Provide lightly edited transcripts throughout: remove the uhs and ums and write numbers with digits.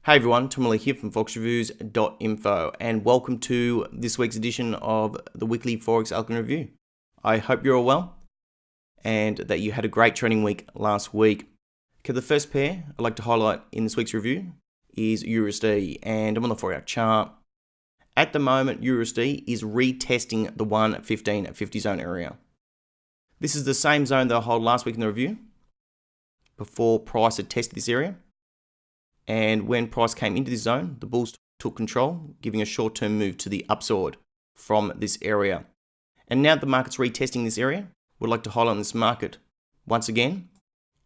Hey everyone, Timola here from foxreviews.info and welcome to this week's edition of the weekly Forex Algorithm Review. I hope you're all well and that you had a great trading week last week. Okay, the first pair I'd like to highlight in this week's review is USD, and I'm on the 4-hour chart. At the moment, USD is retesting the 115.50 zone area. This is the same zone that I held last week in the review before price had tested this area. And when price came into this zone, the bulls took control, giving a short-term move to the upside from this area. And now the market's retesting this area, what I'd like to highlight on this market once again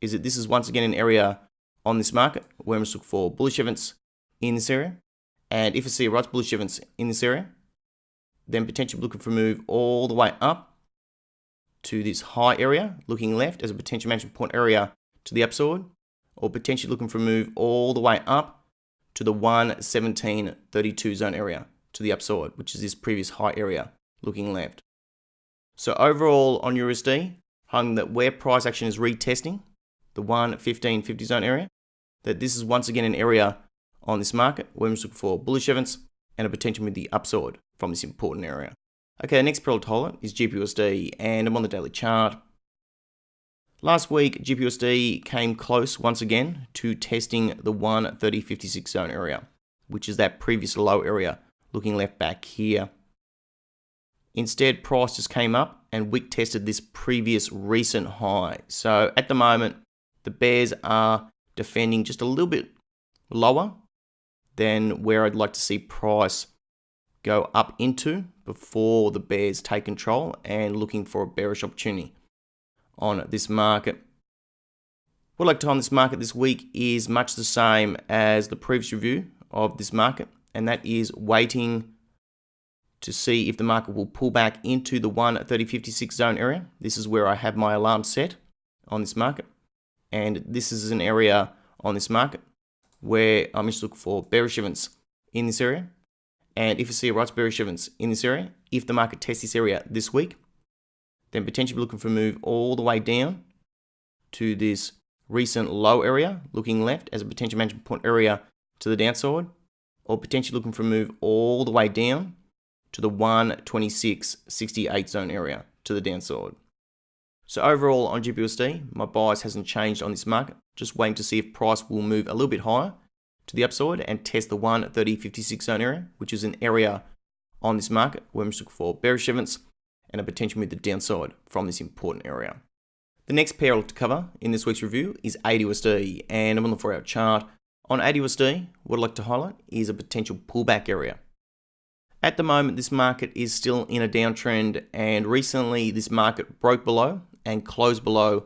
is that this is once again an area on this market where we must look for bullish evidence in this area. And if I see a right bullish evidence in this area, then potentially looking for a move all the way up to this high area, looking left as a potential management point area to the upside, or potentially looking for a move all the way up to the 117.32 zone area to the upside, which is this previous high area looking left. So overall on USD, hung that where price action is retesting the 115.50 zone area, that this is once again an area on this market where we look for bullish evidence and a potential with the upside from this important area. Okay, the next pair to highlight is GBUSD, and I'm on the daily chart. Last week, GBUSD came close once again to testing the 130.56 zone area, which is that previous low area looking left back here. Instead, price just came up and wick tested this previous recent high. So at the moment, the bears are defending just a little bit lower than where I'd like to see price go up into before the bears take control and looking for a bearish opportunity on this market. What I'd like to on this market this week is much the same as the previous review of this market, and that is waiting to see if the market will pull back into the 130.56 zone area. This is where I have my alarm set on this market, and this is an area on this market where I'm just looking for bearish evidence in this area. And if you see a right bearish evidence in this area, if the market tests this area this week, then potentially looking for a move all the way down to this recent low area, looking left as a potential management point area to the downside, or potentially looking for a move all the way down to the 126.68 zone area to the downside. So overall on GBUSD, my bias hasn't changed on this market, just waiting to see if price will move a little bit higher to the upside and test the 130.56 zone area, which is an area on this market where I'm looking for bearish evidence and a potential move to the downside from this important area. The next pair I'll look to cover in this week's review is AUD, and I'm on the 4-hour chart. On AUD, what I'd like to highlight is a potential pullback area. At the moment, this market is still in a downtrend, and recently this market broke below and closed below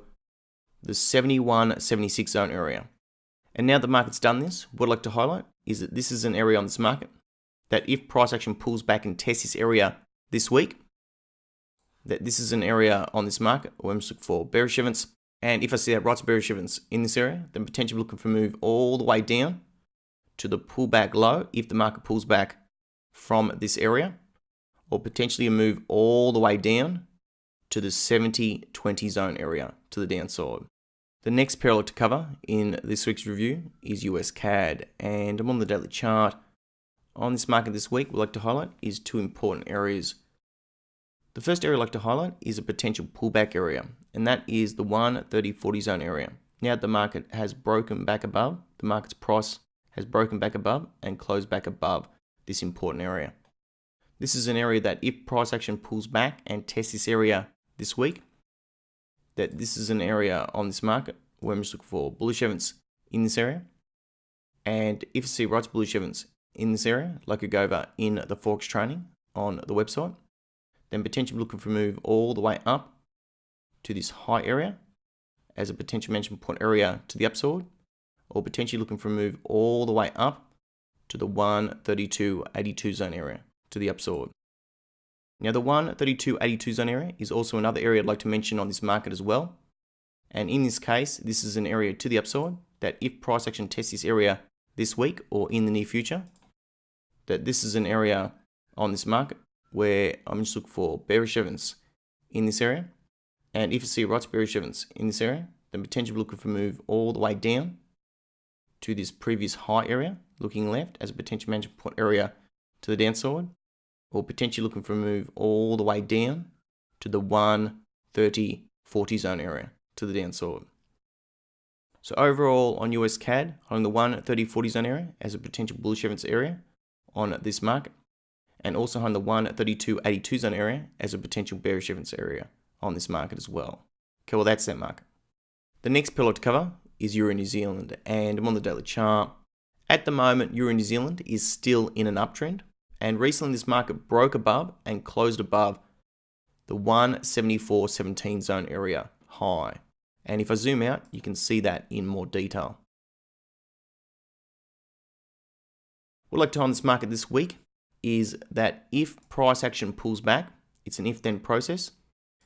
the 71.76 zone area. And now the market's done this, what I'd like to highlight is that this is an area on this market that if price action pulls back and tests this area this week, that this is an area on this market where I'm looking for bearish evidence, and if I see that right bearish evidence in this area, then potentially looking for a move all the way down to the pullback low if the market pulls back from this area, or potentially a move all the way down to the 70.20 zone area to the downside. The next pair to cover in this week's review is US CAD, and I'm on the daily chart. On this market this week, we'd like to highlight is two important areas. The first area I'd like to highlight is a potential pullback area, and that is the 130.40 zone area. Now the market has broken back above, the market's price has broken back above and closed back above this important area. This is an area that if price action pulls back and tests this area this week, that this is an area on this market where I'm just looking for bullish evidence in this area. And if you see right bullish evidence in this area, like I go over in the Forex training on the website, then potentially looking for a move all the way up to this high area as a potential management point area to the upside, or potentially looking for a move all the way up to the 132.82 zone area to the upside. Now the 132.82 zone area is also another area I'd like to mention on this market as well. And in this case, this is an area to the upside that if price action tests this area this week or in the near future, that this is an area on this market where I'm just looking for bearish evidence in this area. And if you see right bearish evidence in this area, then potentially looking for a move all the way down to this previous high area, looking left as a potential management point area to the downside, or potentially looking for a move all the way down to the 130.40 zone area to the downside. So overall on US CAD, holding the 130.40 zone area as a potential bullish evidence area on this market, and also holding the 132.82 zone area as a potential bearish evidence area on this market as well. Okay, well that's that market. The next pillar to cover is Euro New Zealand, and I'm on the daily chart. At the moment, Euro New Zealand is still in an uptrend, and recently this market broke above and closed above the 174.17 zone area high. And if I zoom out, you can see that in more detail. What I'd like to hold on this market this week is that if price action pulls back, it's an if-then process.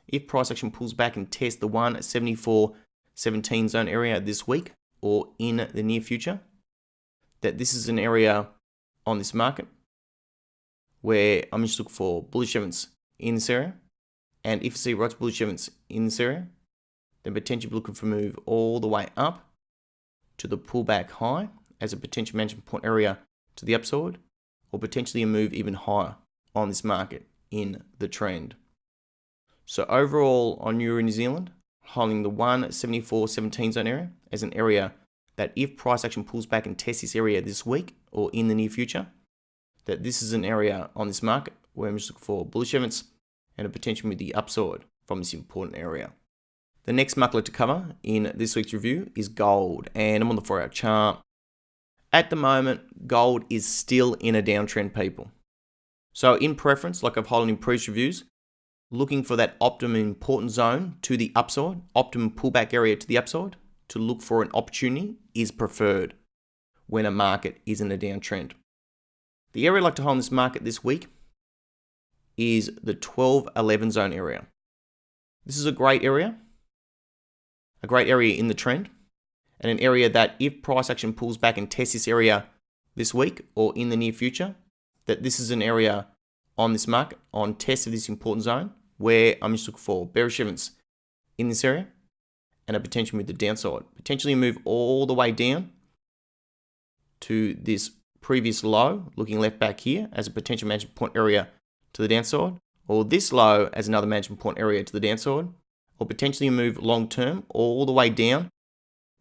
If price action pulls back and tests the 174.17 zone area this week or in the near future, that this is an area on this market where I'm just looking for bullish evidence in this area. And if I see right bullish evidence in this area, then potentially looking for a move all the way up to the pullback high as a potential management point area to the upside, or potentially a move even higher on this market in the trend. So overall on Euro New Zealand, holding the 174.17 zone area as an area that if price action pulls back and tests this area this week or in the near future, that this is an area on this market where I'm just looking for bullish evidence and a potential with the upside from this important area. The next market to cover in this week's review is gold, and I'm on the 4-hour chart. At the moment, gold is still in a downtrend, people. So in preference, like I've held in previous reviews, looking for that optimum important zone to the upside, optimum pullback area to the upside, to look for an opportunity is preferred when a market is in a downtrend. The area I'd like to hold in this market this week is the 12.11 zone area. This is a great area in the trend, and an area that if price action pulls back and tests this area this week or in the near future, that this is an area on this market, on test of this important zone, where I'm just looking for bearish evidence in this area and a potential move to the downside. Potentially move all the way down to this previous low, looking left back here as a potential management point area to the downside, or this low as another management point area to the downside, or potentially move long term all the way down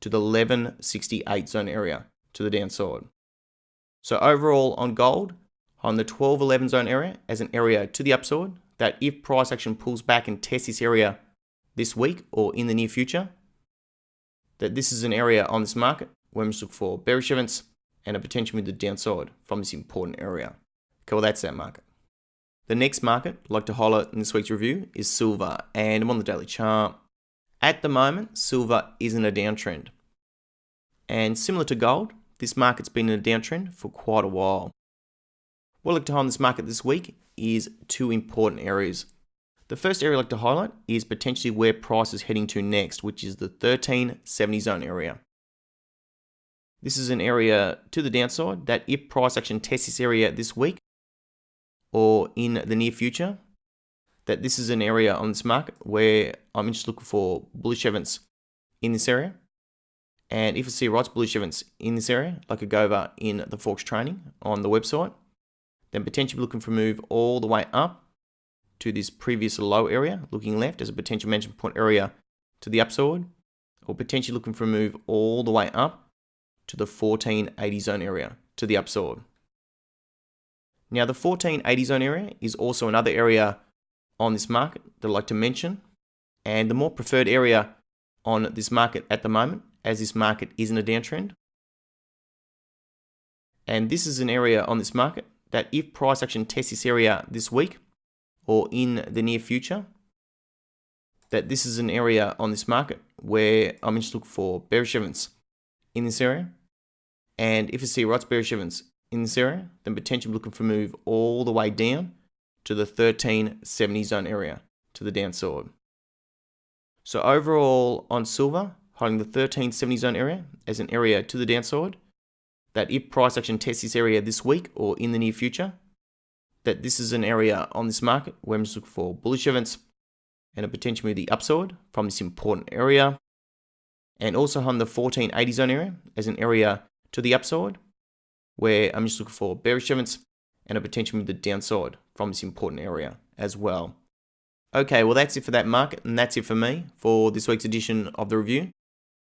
to the 11.68 zone area to the downside. So overall on gold, on the 12.11 zone area as an area to the upside, that if price action pulls back and tests this area this week or in the near future, that this is an area on this market where I'm just looking for bearish evidence and a potential move to the downside from this important area. Okay, well that's that market. The next market I'd like to highlight in this week's review is silver, and I'm on the daily chart. At the moment, silver is in a downtrend. And similar to gold, this market's been in a downtrend for quite a while. What I'd like to highlight in this market this week is two important areas. The first area I'd like to highlight is potentially where price is heading to next, which is the 13.70 zone area. This is an area to the downside that if price action tests this area this week or in the near future, that this is an area on this market where I'm just looking for bullish evidence in this area. And if I see right bullish evidence in this area, like I go over in the Forex training on the website, then potentially looking for a move all the way up to this previous low area, looking left as a potential management point area to the upside, or potentially looking for a move all the way up to the 14.80 zone area to the upside. Now the 14.80 zone area is also another area on this market that I'd like to mention, and the more preferred area on this market at the moment, as this market is in a downtrend. And this is an area on this market that if price action tests this area this week or in the near future, that this is an area on this market where I'm just looking for bearish evidence in this area. And if I see right bearish evidence in this area, then potentially looking for a move all the way down to the 13.70 zone area to the downside. So overall on silver, holding the 13.70 zone area as an area to the downside, that if price action tests this area this week or in the near future, that this is an area on this market where I'm just looking for bullish evidence and a potential move to the upside from this important area. And also on the 14.80 zone area as an area to the upside, where I'm just looking for bearish evidence and a potential move to the downside from this important area as well. Okay, well that's it for that market, and that's it for me for this week's edition of the review.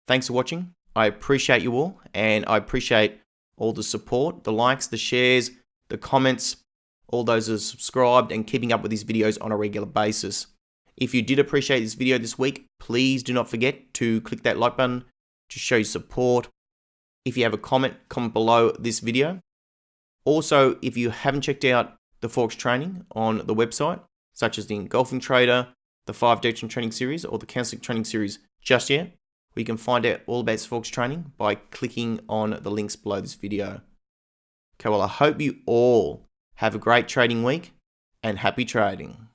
Thanks for watching. I appreciate you all, and I appreciate all the support, the likes, the shares, the comments, all those who are subscribed and keeping up with these videos on a regular basis. If you did appreciate this video this week, please do not forget to click that like button to show your support. If you have a comment below this video. Also, if you haven't checked out the Forex training on the website, such as the Engulfing Trader, the 5-day training series, or the Counseling training series just yet, you can find out all about Forex training by clicking on the links below this video. Okay, well, I hope you all have a great trading week and happy trading.